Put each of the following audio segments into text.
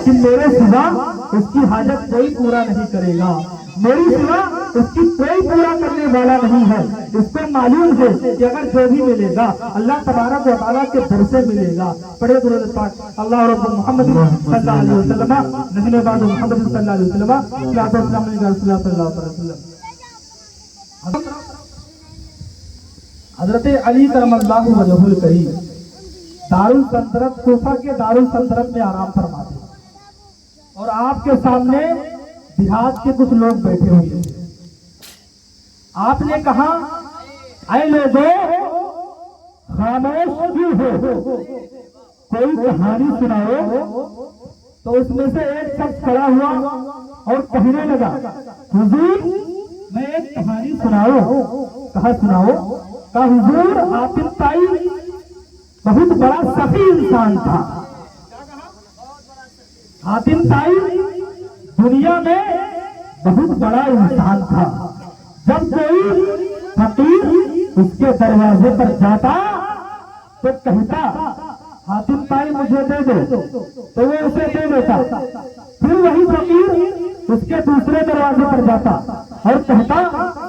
कि मेरे सिवा उसकी हाजत कोई पूरा नहीं करेगा, मेरी सिवा उसकी कोई पूरा करने वाला नहीं है। इसको मालूम है कि अगर जो भी मिलेगा अल्लाह तबारक व तआला के दर से मिलेगा। पढ़े दुरूद पाक अल्लाह रब्बुल मोहम्मद सल्लल्लाहु अलैहि वसल्लम नबी बाद मोहम्मद सल्लल्लाहु अलैहि वसल्लम सल्लल्लाहु अलैहि वसल्लम। हजरत अली करमल्लाहु वजहुल करीम दारुल सल्तनत कोफा के दारुल सल्तनत में आराम फरमाते और आपके सामने देहात के कुछ लोग बैठे हुए थे। आपने कहा, ऐ लोगों खामोश क्यों हो, कोई कहानी सुनाओ। तो उसमें से एक शख्स खड़ा हुआ और कहने लगा, हुजूर मैं एक कहानी सुनाओ। कहा सुनाओ। कहा हुजूर हातिम ताई बहुत बड़ा सफी इंसान था। हातिम ताई दुनिया में बहुत बड़ा इंसान था। जब कोई फकीर उसके दरवाजे पर जाता तो कहता, हातिम ताई मुझे दे दो, तो वो उसे दे देता। फिर वही फकीर उसके दूसरे दरवाजे पर जाता और कहता,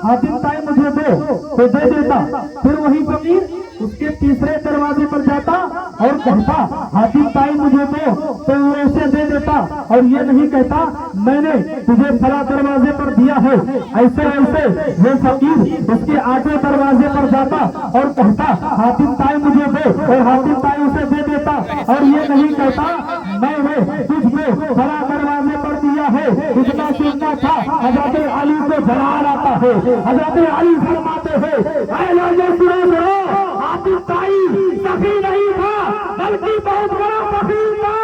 हातिम ताई मुझे दो, तो दे देता। फिर वही फकीर उसके तीसरे दरवाजे पर जाता और कहता, हातिम ताई मुझे दो, तो वो उसे दे देता। और ये नहीं कहता मैंने तुझे फला दरवाजे पर दिया है। ऐसे ऐसे वो फकीर उसके आगे दरवाजे पर जाता और कहता, हातिम ताई मुझे दो, और हातिम ताई उसे दे देता। और ये नहीं कहता मैंने तुझको फला दरवाजे पर दिया है। इतना सुनना था हजरत अली को जलाल आता है। हजरत अली फरमाते हैं, ऐ लोगों सुनो सुनो, हातिम ताई सफी नहीं था बल्कि बहुत बड़ा फकीर था।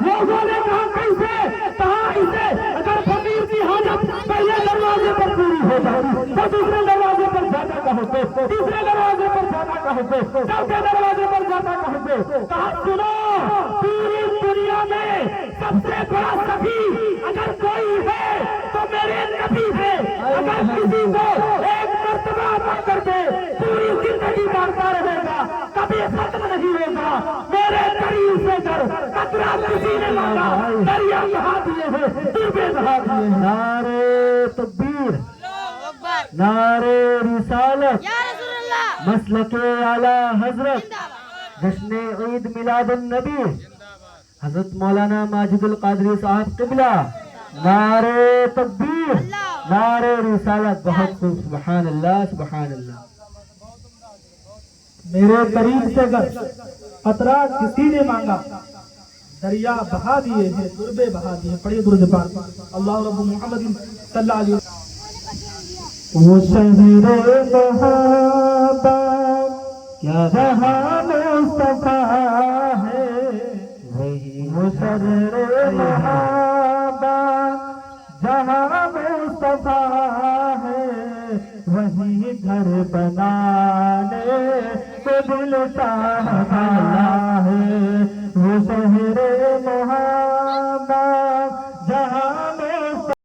लोगों ने कहा कैसे? कहा इसे अगर फकीर की हाजत पहले दरवाजे पर पूरी हो जाती तो दूसरे दरवाजे पर जाता कहते, तीसरे दरवाजे पर जाता कहते, चौथे दरवाजे पर जाता कहते। कहा सुनो, पूरी दुनिया में सबसे बड़ा सफी अगर कोई है तो मेरे नबी है। अगर किसी को एक मर्तबा अता कर दे पूरी जिंदगी मांगता रहेगा, कभी खत्म नहीं होगा। मेरे करीब से जब कतरा किसी ने मांगा दरिया बहा दिए हैं, डूबे बहा दिए हैं। नारे तकबीर, नारे रिसालत, मसलके आला हजरत, जश्न ईद मिलादुन नबी हजरत मौलाना माजिदुल कादरी साहब क़िबला। नारे तकबीर, नारे रिसालत। बहुत खूब, सुभान अल्लाह सुभान अल्लाह। मेरे करीब से अगर कतरा किसी ने मांगा दरिया बहा दिए हैं, दुर्बे बहा दिए। पढ़िए दुरूद पाक अल्लाह रब्बुल मोहम्मद सल्लल्लाहु अलैहि वसल्लम। वो शहरे महाबा क्या जहां मुस्तफा है, वही वो शहरे महाबा जहां मुस्तफा है, वही घर बनाने को दिल चाहता